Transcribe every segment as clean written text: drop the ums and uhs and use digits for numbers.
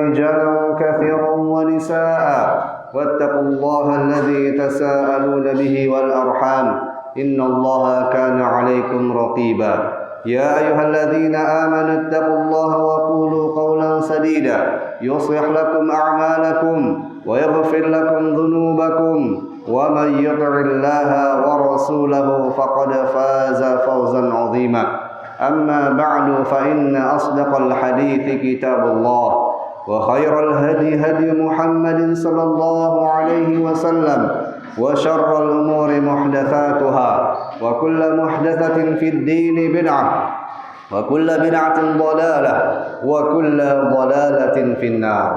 رجالا كثيرا ونساء واتقوا الله الذي تساءلون به والأرحام إن الله كان عليكم رقيبا يا أيها الذين آمنوا اتقوا الله وقولوا قولا سديدا يصلح لكم أعمالكم ويغفر لكم ذنوبكم ومن يطع الله ورسوله فقد فاز فوزا عظيما أما بعد فإن أصدق الحديث كتاب الله وخير الهدي هدي محمد صلى الله عليه وسلم وشر الأمور محدثاتها وكل محدثة في الدين بدعة وكل بدعة ضلالة وكل ضلالة في النار.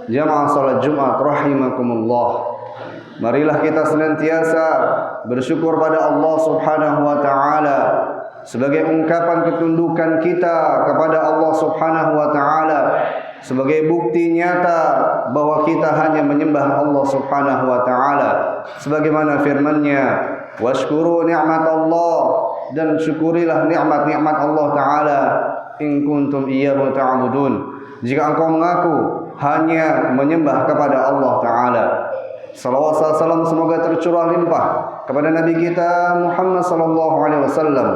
Jamaah salat Jumat rahimakumullah. Marilah kita senantiasa bersyukur pada Allah Subhanahu wa taala sebagai ungkapan ketundukan kita kepada Allah Subhanahu wa taala, sebagai bukti nyata bahwa kita hanya menyembah Allah Subhanahu wa taala sebagaimana firman-Nya, washkuru ni'matallah, dan syukurilah nikmat-nikmat Allah taala in kuntum iyyahu ta'budun, jika engkau mengaku hanya menyembah kepada Allah taala. Salawat salam semoga tercurah limpah kepada Nabi kita Muhammad sallallahu alaihi wasallam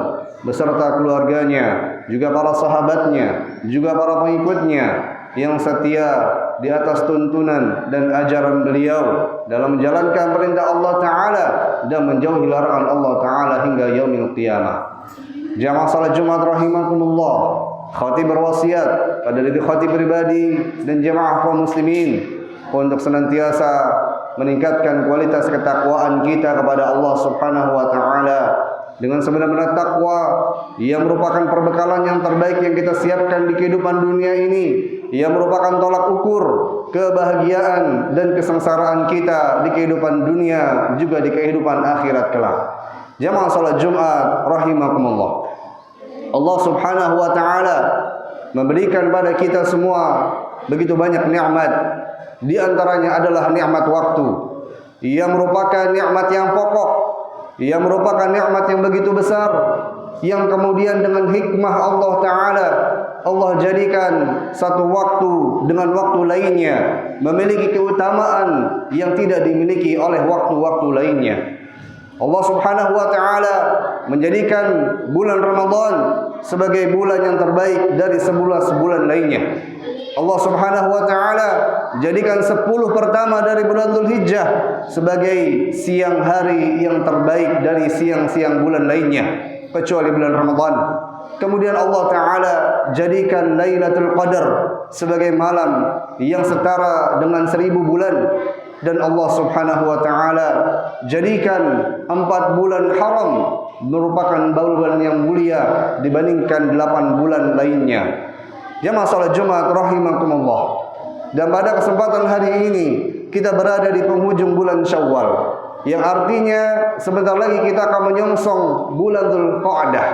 beserta keluarganya, juga para sahabatnya, juga para pengikutnya yang setia di atas tuntunan dan ajaran beliau dalam menjalankan perintah Allah Ta'ala dan menjauhi larangan Allah Ta'ala hingga yaumil qiyamah. Jamaah salat Jumat rahimakumullah, khatib berwasiat pada diri khatib pribadi dan jamaah kaum muslimin untuk senantiasa meningkatkan kualitas ketakwaan kita kepada Allah Subhanahu wa taala dengan sebenar-benar takwa yang merupakan perbekalan yang terbaik yang kita siapkan di kehidupan dunia ini, yang merupakan tolak ukur kebahagiaan dan kesengsaraan kita di kehidupan dunia juga di kehidupan akhirat kelak. Jamaah salat Jumat rahimakumullah, Allah Subhanahu wa taala memberikan pada kita semua begitu banyak nikmat. Di antaranya adalah nikmat waktu, yang merupakan nikmat yang pokok, yang merupakan nikmat yang begitu besar, yang kemudian dengan hikmah Allah Ta'ala Allah jadikan satu waktu dengan waktu lainnya memiliki keutamaan yang tidak dimiliki oleh waktu-waktu lainnya. Allah Subhanahu wa taala menjadikan bulan Ramadan sebagai bulan yang terbaik dari sebulan-sebulan lainnya. Allah Subhanahu wa taala jadikan 10 pertama dari bulan Dzulhijjah sebagai siang hari yang terbaik dari siang-siang bulan lainnya kecuali bulan Ramadan. Kemudian Allah Ta'ala jadikan Lailatul Qadar sebagai malam yang setara dengan 1000 bulan. Dan Allah Subhanahu wa taala jadikan 4 bulan haram merupakan bulan yang mulia dibandingkan 8 bulan lainnya. Jamaah salat Jumat rahimakumullah. Dan pada kesempatan hari ini kita berada di penghujung bulan Syawal, yang artinya sebentar lagi kita akan menyongsong bulan Dzulqa'dah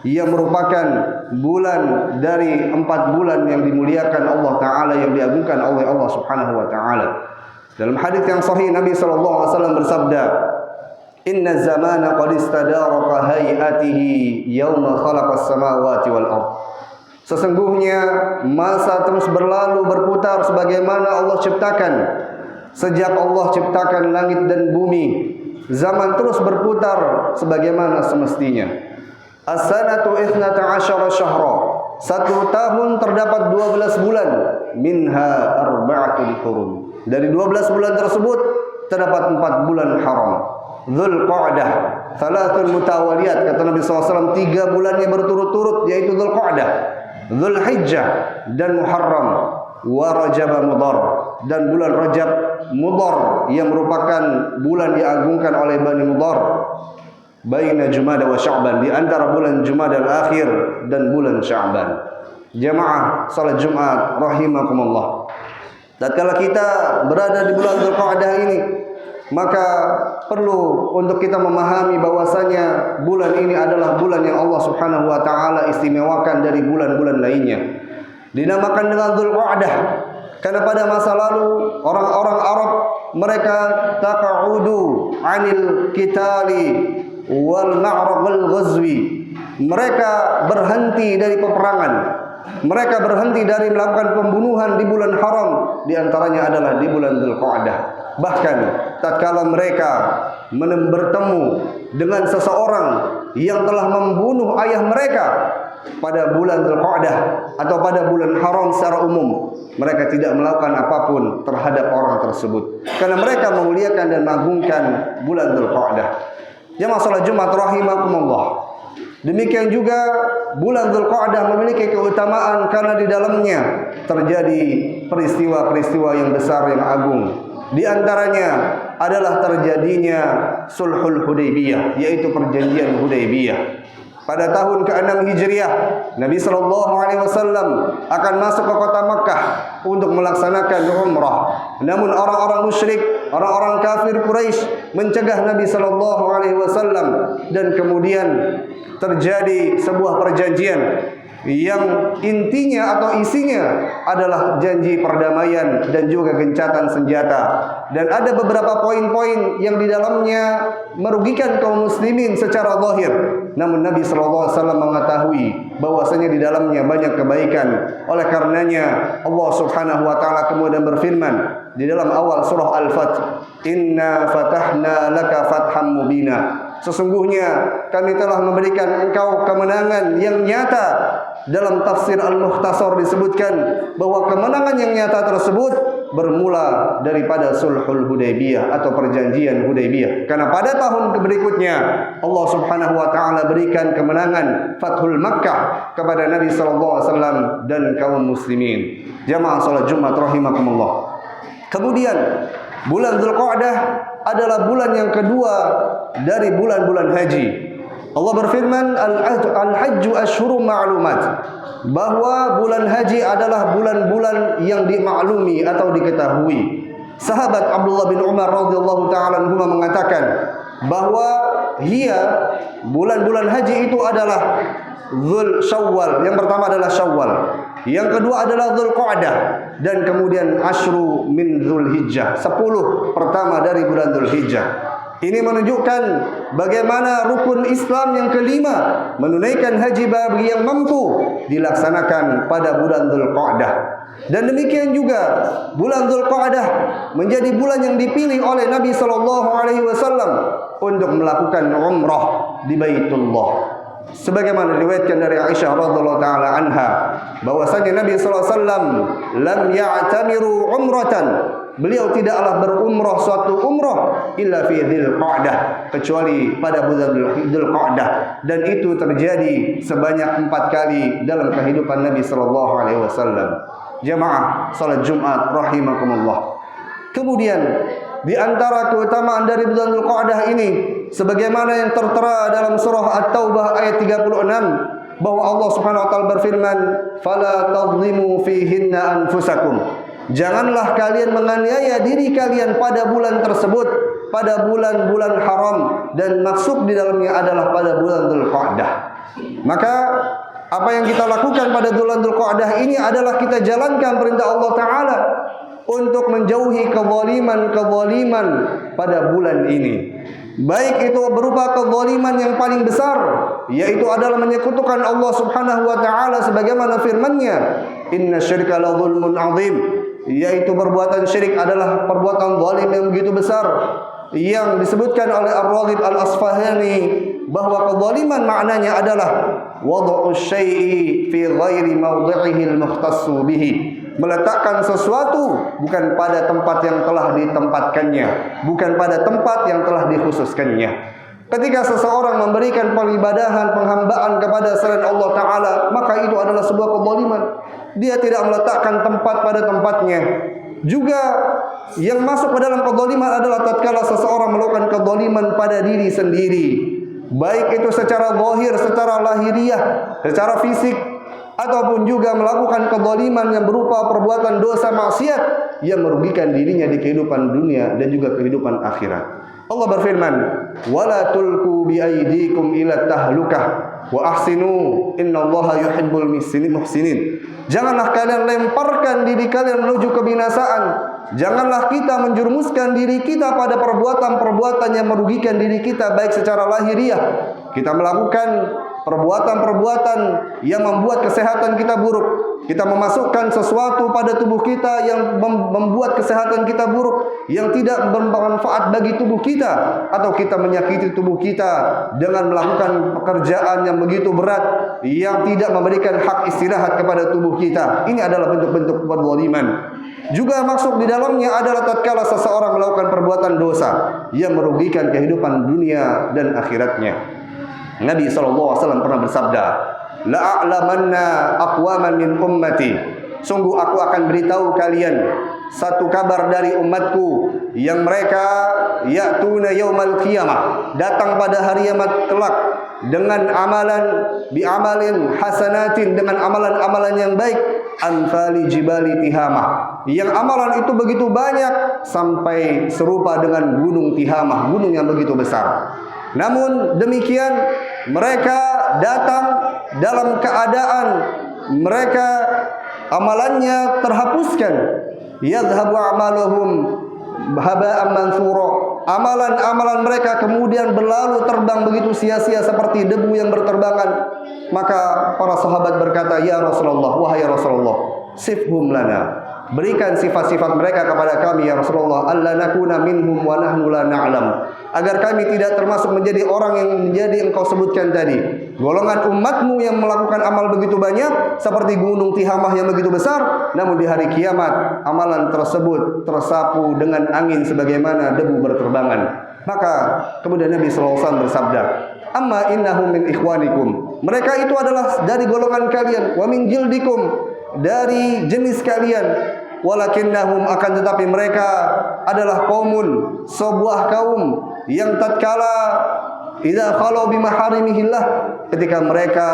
yang merupakan bulan dari 4 bulan yang dimuliakan Allah Ta'ala, yang diagungkan oleh Allah Subhanahu wa taala. Dalam hadis yang sahih Nabi sallallahu alaihi wasallam bersabda, "Inna zamana qad istadaraka hayatihi yauma khalaqas samawati wal ardh." Sesungguhnya masa terus berlalu berputar sebagaimana Allah ciptakan. Sejak Allah ciptakan langit dan bumi, zaman terus berputar sebagaimana semestinya. As-sanatu 12 syahra. 1 tahun terdapat 12 bulan. Minha arba'atul hurum. Dari 12 bulan tersebut terdapat 4 bulan haram. Dzulqa'dah, thalathul mutawaliyat, kata Nabi SAW, 3 bulan yang berturut-turut, yaitu Dzulqa'dah, Dzulhijjah dan Muharram, wa Rajab Mudhar, dan bulan Rajab Mudhar yang merupakan bulan diagungkan oleh Bani Mudhar, baina Jumada wa Sya'ban, di antara bulan Jumada al-akhir dan bulan Sya'ban. Jamaah salat Jumat rahimakumullah. Tatkala kita berada di bulan Dzulqa'dah ini, maka perlu untuk kita memahami bahwasanya bulan ini adalah bulan yang Allah Subhanahu wa taala istimewakan dari bulan-bulan lainnya. Dinamakan dengan Dzulqa'dah karena pada masa lalu orang-orang Arab mereka taqa'udu 'anil qitali wal ma'raq wal ghazwi. Mereka berhenti dari peperangan Mereka berhenti dari melakukan pembunuhan di bulan haram, di antaranya adalah di bulan Dzulqa'dah. Bahkan tatkala mereka bertemu dengan seseorang yang telah membunuh ayah mereka pada bulan Dzulqa'dah atau pada bulan haram secara umum, mereka tidak melakukan apapun terhadap orang tersebut karena mereka memuliakan dan mengagungkan bulan Dzulqa'dah. Jemaah salat Jumat rahimakumullah. Demikian juga bulan Dzulqa'dah memiliki keutamaan karena di dalamnya terjadi peristiwa-peristiwa yang besar yang agung. Di antaranya adalah terjadinya Sulhul Hudaybiyah, yaitu perjanjian Hudaybiyah. Pada tahun ke-6 Hijriah, Nabi SAW akan masuk ke kota Makkah untuk melaksanakan umrah. Namun orang-orang musyrik, orang-orang kafir Quraisy mencegah Nabi SAW dan kemudian terjadi sebuah perjanjian yang intinya atau isinya adalah janji perdamaian dan juga gencatan senjata. Dan ada beberapa poin-poin yang di dalamnya merugikan kaum muslimin secara zahir. Namun Nabi SAW mengetahui bahwasanya di dalamnya banyak kebaikan. Oleh karenanya Allah Subhanahu wa taala kemudian berfirman di dalam awal surah Al-Fath, "Inna fatahna laka fatham mubina." Sesungguhnya kami telah memberikan engkau kemenangan yang nyata. Dalam tafsir Al-Mukhtasar disebutkan bahwa kemenangan yang nyata tersebut bermula daripada Sulhul Hudaybiyah atau perjanjian Hudaybiyah. Karena pada tahun berikutnya Allah Subhanahu wa taala berikan kemenangan Fathul Makkah kepada Nabi sallallahu alaihi wasallam dan kaum muslimin. Jamaah salat Jumat rahimakumullah. Kemudian bulan Dzulqa'dah adalah bulan yang kedua dari bulan-bulan haji. Allah berfirman, Al-Hajju Ashhurum Ma'lumat, bahwa bulan haji adalah bulan-bulan yang dimaklumi atau diketahui. Sahabat Abdullah bin Umar radhiyallahu taala anhuma mengatakan bahwa bulan-bulan haji itu adalah Syawal. Yang pertama adalah Syawal, yang kedua adalah Dzulqa'dah, dan kemudian Asyru min Dzulhijjah, 10 pertama dari bulan Dzulhijjah. Ini menunjukkan bagaimana rukun Islam yang kelima, menunaikan haji bagi yang mampu, dilaksanakan pada bulan Dzulqa'dah. Dan demikian juga bulan Dzulqa'dah menjadi bulan yang dipilih oleh Nabi SAW untuk melakukan umrah di Baitullah. Sebagaimana diriwayatkan dari Aisyah radhiyallahu taala anha bahwasanya Nabi sallallahu alaihi wasallam lam ya'tamiru umratan, beliau tidaklah berumrah suatu umrah illa fi Dzulqa'dah, kecuali pada bulan Dzulqa'dah, dan itu terjadi sebanyak 4 kali dalam kehidupan Nabi sallallahu alaihi wasallam. Jamaah salat Jumat rahimakumullah. Kemudian di antara keutamaan dari bulan Dzulqa'dah ini, sebagaimana yang tertera dalam surah At-Taubah ayat 36, bahwa Allah Subhanahu wa taala berfirman, "Fala tadhlimu fihinna anfusakum." Janganlah kalian menganiaya diri kalian pada bulan tersebut, pada bulan-bulan haram, dan maksud di dalamnya adalah pada bulan Dzulqa'dah. Maka apa yang kita lakukan pada bulan Dzulqa'dah ini adalah kita jalankan perintah Allah Ta'ala untuk menjauhi kezaliman-kezaliman pada bulan ini. Baik itu berupa kezaliman yang paling besar, yaitu adalah menyekutukan Allah Subhanahu wa taala sebagaimana firman-Nya, "Inna syirka la dzulmun 'adzim." Yaitu perbuatan syirik adalah perbuatan zalim yang begitu besar, yang disebutkan oleh Ar-Raghib Al-Asfahani bahwa kezaliman maknanya adalah wad'u syai'i fi ghairi mawdhi'ihi al-mukhtassu bihi, meletakkan sesuatu bukan pada tempat yang telah ditempatkannya, bukan pada tempat yang telah dikhususkannya. Ketika seseorang memberikan peribadahan, penghambaan kepada selain Allah Ta'ala, maka itu adalah sebuah kezaliman. Dia tidak meletakkan tempat pada tempatnya. Juga yang masuk ke dalam kezaliman adalah tatkala seseorang melakukan kezaliman pada diri sendiri, baik itu secara zahir, secara lahiriah, secara fisik, ataupun juga melakukan kezaliman yang berupa perbuatan dosa maksiat yang merugikan dirinya di kehidupan dunia dan juga kehidupan akhirat. Allah berfirman, "Wala tulqu bi aydikum ila tahlukah wa ahsinu innallaha yuhibbul muhsinin." Janganlah kalian lemparkan diri kalian menuju kebinasaan. Janganlah kita menjerumuskan diri kita pada perbuatan-perbuatan yang merugikan diri kita, baik secara lahiriah, kita melakukan perbuatan-perbuatan yang membuat kesehatan kita buruk. Kita memasukkan sesuatu pada tubuh kita yang membuat kesehatan kita buruk, yang tidak bermanfaat bagi tubuh kita, atau kita menyakiti tubuh kita dengan melakukan pekerjaan yang begitu berat yang tidak memberikan hak istirahat kepada tubuh kita. Ini adalah bentuk-bentuk kezaliman. Juga masuk di dalamnya adalah tatkala seseorang melakukan perbuatan dosa yang merugikan kehidupan dunia dan akhiratnya. Nabi SAW pernah bersabda, la'a'lamanna aqwaman min ummati, sungguh aku akan beritahu kalian satu kabar dari umatku yang mereka ya'tuna yaumal qiyamah, datang pada hari kiamat kelak dengan amalan bi'amalin hasanatin, dengan amalan-amalan yang baik, anfali jibali tihamah, yang amalan itu begitu banyak sampai serupa dengan gunung Tihamah, gunung yang begitu besar. Namun demikian mereka datang dalam keadaan mereka amalannya terhapuskan. Yadhhabu a'maluhum haba'an mansura. Amalan-amalan mereka kemudian berlalu terbang begitu sia-sia seperti debu yang berterbangan. Maka para sahabat berkata, ya Rasulullah, wahai Rasulullah, sifhum lana, berikan sifat-sifat mereka kepada kami ya Rasulullah, alla nakuna minhum wa nahnu la na'lam, agar kami tidak termasuk menjadi orang yang menjadi engkau sebutkan tadi, golongan umatmu yang melakukan amal begitu banyak seperti gunung Tihamah yang begitu besar, namun di hari kiamat amalan tersebut tersapu dengan angin sebagaimana debu berterbangan. Maka kemudian Nabi SAW bersabda, amma innahum min ikhwanikum, mereka itu adalah dari golongan kalian, wa min jildikum, dari jenis kalian, walakinnahum, akan tetapi mereka adalah qaumun, sebuah kaum yang tatkala idza khalu bimaharimihillah, ketika mereka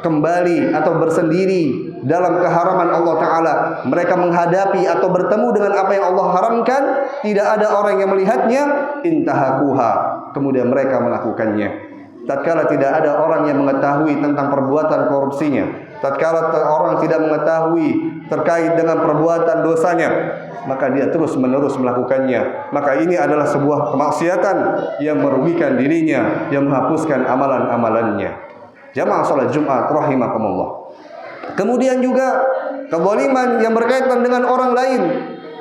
kembali atau bersendiri dalam keharaman Allah Ta'ala, mereka menghadapi atau bertemu dengan apa yang Allah haramkan, tidak ada orang yang melihatnya, intahakuha, kemudian mereka melakukannya. Tatkala tidak ada orang yang mengetahui tentang perbuatan korupsinya, tatkala orang tidak mengetahui terkait dengan perbuatan dosanya, maka dia terus-menerus melakukannya. Maka ini adalah sebuah kemaksiatan yang merugikan dirinya, yang menghapuskan amalan-amalannya. Jamaah salat Jumat rahimakumullah. Kemudian juga kezaliman yang berkaitan dengan orang lain,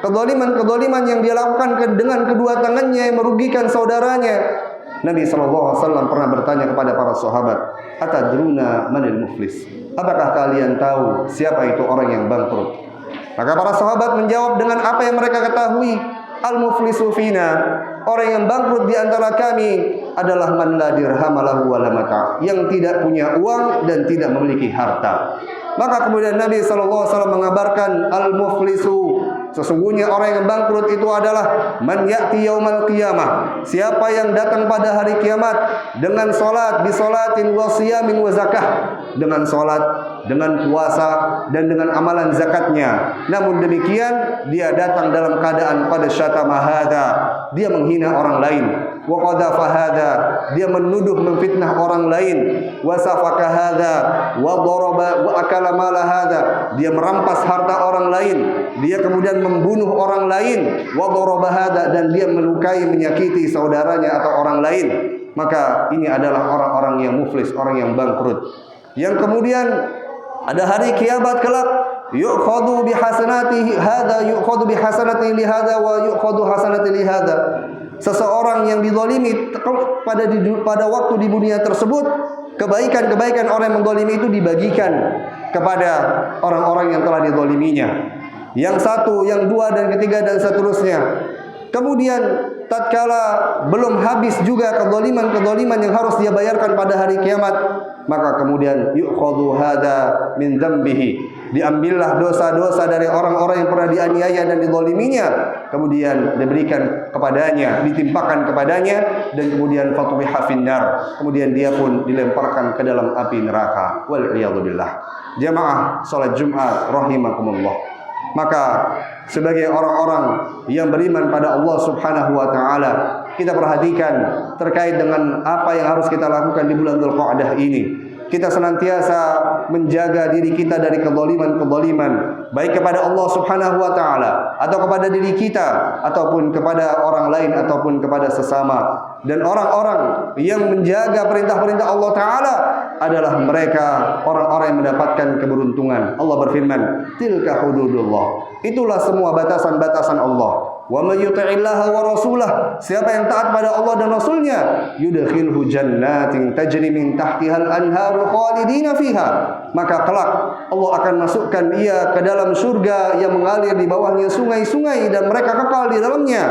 kezaliman yang dia lakukan dengan kedua tangannya yang merugikan saudaranya. Nabi SAW pernah bertanya kepada para sahabat, atadruna manil muflis, apakah kalian tahu siapa itu orang yang bangkrut? Maka para sahabat menjawab dengan apa yang mereka ketahui, al-muflisu fina, orang yang bangkrut di antara kami adalah man la dirham lahu wa la mata', yang tidak punya uang dan tidak memiliki harta. Maka kemudian Nabi SAW mengabarkan al-muflisu, sesungguhnya orang yang bangkrut itu adalah man ya'ti yaumal qiyamah, siapa yang datang pada hari kiamat dengan salat, bisolatin wa siyamin wa zakah, dengan salat, dengan puasa dan dengan amalan zakatnya. Namun demikian dia datang dalam keadaan pada syatama hadza, dia menghina orang lain, wa qadhafa hadza, dia menuduh memfitnah orang lain, wa safaka hadza, wa daraba wa akala mala hadza, dia merampas harta orang lain, dia kemudian membunuh orang lain, wa daraba hadza, dan dia melukai, menyakiti saudaranya atau orang lain. Maka ini adalah orang-orang yang muflis, orang yang bangkrut, yang kemudian ada hari kiamat kelak, yu'khadhu bihasanatihi hadza, yu'khadhu bihasanatihi li hadza wa yu'khadhu hasanatihi li hadza. Seseorang yang dizalimi pada waktu di dunia tersebut, kebaikan-kebaikan orang yang menzalimi itu dibagikan kepada orang-orang yang telah dizaliminya. Yang satu, yang dua, dan ketiga, dan seterusnya. Kemudian tatkala belum habis juga kezaliman yang harus dia bayarkan pada hari kiamat, maka kemudian yu'khadhu hadza min dzambihi, diambillah dosa-dosa dari orang-orang yang pernah dianiaya dan dizaliminya, kemudian diberikan kepadanya, ditimpakan kepadanya, dan kemudian fatubiha finnar, kemudian dia pun dilemparkan ke dalam api neraka. Wal iyadzu billah. Jamaah salat Jumat rahimakumullah. Maka sebagai orang-orang yang beriman pada Allah Subhanahu wa taala, kita perhatikan terkait dengan apa yang harus kita lakukan di bulan Dzulqa'dah ini. Kita senantiasa menjaga diri kita dari kezaliman-kezaliman, baik kepada Allah Subhanahu wa taala atau kepada diri kita ataupun kepada orang lain ataupun kepada sesama. Dan orang-orang yang menjaga perintah-perintah Allah taala adalah mereka orang-orang yang mendapatkan keberuntungan. Allah berfirman, tilka hududullah. Itulah semua batasan-batasan Allah. Wa may yuti'illaha wa rasulah, siapa yang taat pada Allah dan Rasulnya, yudkhilhu jannatin tajri min tahtihal anharu khalidina fiha, maka kelak Allah akan masukkan ia ke dalam surga yang mengalir di bawahnya sungai-sungai dan mereka kekal di dalamnya.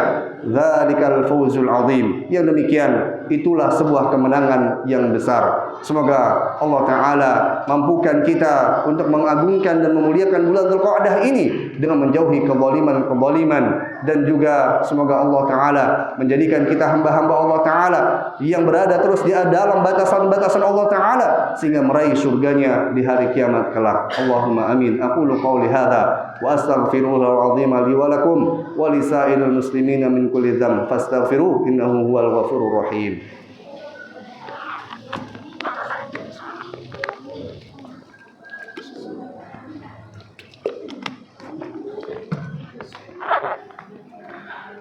Dzalikal fawzul azim. Yang demikian itulah sebuah kemenangan yang besar. Semoga Allah Ta'ala mampukan kita untuk mengagungkan dan memuliakan bulan Dzulqa'dah ini dengan menjauhi kezaliman-kezaliman, dan juga semoga Allah Ta'ala menjadikan kita hamba-hamba Allah Ta'ala yang berada terus di dalam batasan-batasan Allah Ta'ala sehingga meraih surganya di hari kiamat kelak. Allahumma amin. Aqulu qawli hadha wa astaghfirullahal azim li wa lakum wa lisairil muslimina min kulli dzamb fastaghfiruhu innahu huwal ghafurur rahim.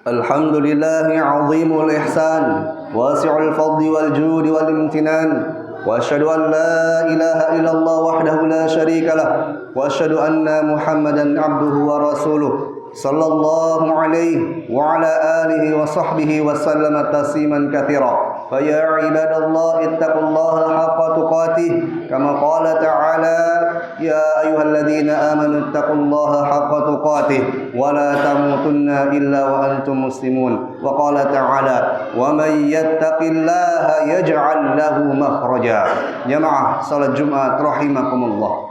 Alhamdulillahi azimul ihsan wasi'ul fadli wal judi wal imtinan wa asyhadu an la ilaha illallah wahdahu la syarika lah wa asyhadu anna Muhammadan abduhu wa rasuluh sallallahu alaihi wa ala alihi wa sahbihi wa sallama tasliman katsira. فيا عباد الله اتقوا الله حق تقاته كما قال تعالى يا أيها الذين آمنوا اتقوا الله حق تقاته ولا تموتن إلا وأنتم مسلمون وقال تعالى ومن يتق الله يجعل له مخرجا. Jamaah salat Jumat rahimakumullah,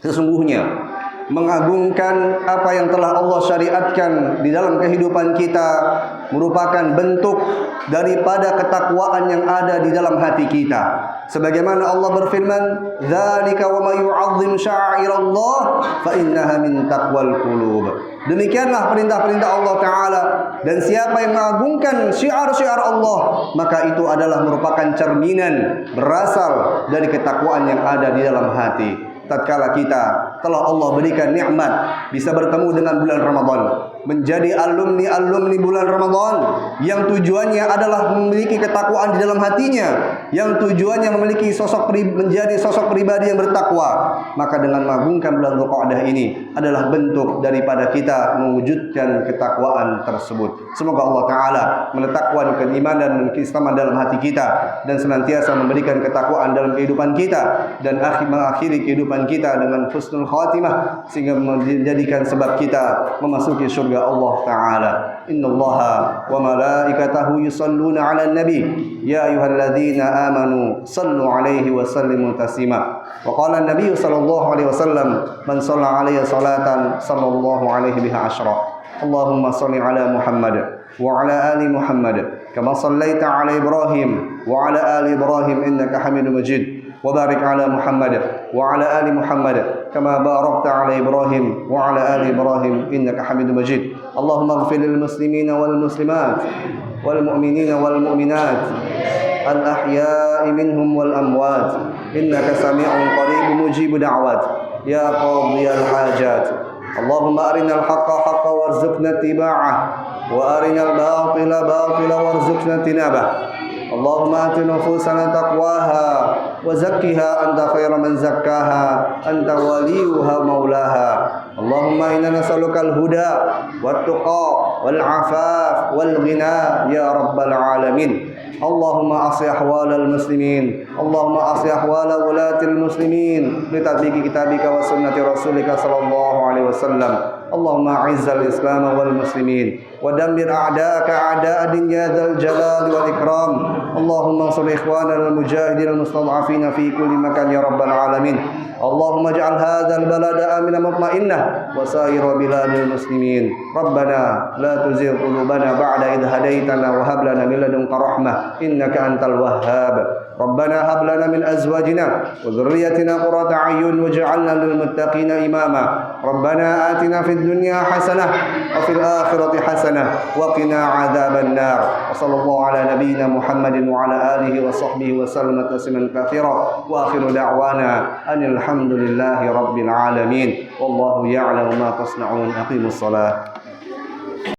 sesungguhnya mengagungkan apa yang telah Allah syariatkan di dalam kehidupan kita merupakan bentuk daripada ketakwaan yang ada di dalam hati kita. Sebagaimana Allah berfirman, "Dzalika wa may yu'azzim sya'airallah fa innaha min taqwal qulub." Demikianlah perintah-perintah Allah Ta'ala, dan siapa yang mengagungkan syiar-syiar Allah, maka itu adalah merupakan cerminan berasal dari ketakwaan yang ada di dalam hati. Tatkala kita telah Allah berikan nikmat bisa bertemu dengan bulan Ramadan, menjadi alumni bulan Ramadan yang tujuannya adalah memiliki ketakwaan di dalam hatinya, yang tujuannya memiliki menjadi sosok pribadi yang bertakwa, maka dengan mengagungkan bulan Dzulqa'dah ini adalah bentuk daripada kita mewujudkan ketakwaan tersebut. Semoga Allah Ta'ala meletakkan keimanan dan keislaman dalam hati kita, dan senantiasa memberikan ketakwaan dalam kehidupan kita, dan mengakhiri kehidupan kita dengan husnul khatimah, sehingga menjadikan sebab kita memasuki surga Allah Ta'ala. Innallaha wa malaikatahu yusalluna 'alan nabi ya ayyuhalladzina amanu sallu 'alaihi wa sallimu taslima. Wa qala an-nabiy sallallahu alaihi wasallam man shalla 'alayya salatan sallallahu alaihi biha asyra. Allahumma shalli 'ala Muhammad wa 'ala ali Muhammad kama shallaita 'ala Ibrahim wa 'ala ali Ibrahim innaka Hamidum Majid. وبارك على محمد وعلى آل محمد كما باركت على إبراهيم وعلى آل إبراهيم إنك حميد مجيد. اللهم اغفر للمسلمين والمسلمات والمؤمنين والمؤمنات الأحياء منهم والأموات إنك سميع قريب مجيب دعوات يا قاضي الحاجات. اللهم أرنا الحق حقا وارزقنا اتباعه وأرنا الباطل باطلا وارزقنا اجتنابه. اللهم آت نفوسنا تقواها وزكها أنت خير من زكاها أنت وليها مولاها. اللهم إنا نسألك الهدى والتقى والعفاف والغنى يا رب العالمين. اللهم أصلح أحوال المسلمين، اللهم أصلح أحوال ولاة المسلمين بتطبيق كتابك وسنة رسولك صلى الله عليه وسلم. اللهم أعز الإسلام والمسلمين ودمر أعداءك أعداء الدين يا ذا الجلال والإكرام. اللهم انصر إخواننا المجاهدين المستضعفين في كل مكان يا رب العالمين. اللهم اجعل هذا البلد آمنا مطمئنا وسائر بلاد المسلمين. ربنا لا تزغ قلوبنا بعد إذ هديتنا وهب لنا من لدنك رحمة إنك أنت الوهاب. ربنا هب لنا من أزواجنا وذريتنا قرة أعين واجعلنا للمتقين إماما. ربنا آتنا في الدنيا حسنة وفي الآخرة حسنة وقنا عذاب النار. وصلى الله على نبينا محمد وعلى آله وصحبه وسلم تسليما كثيرا. وآخر دعوانا أن الحمد لله رب العالمين والله يعلم ما تصنعون. أقيموا الصلاة.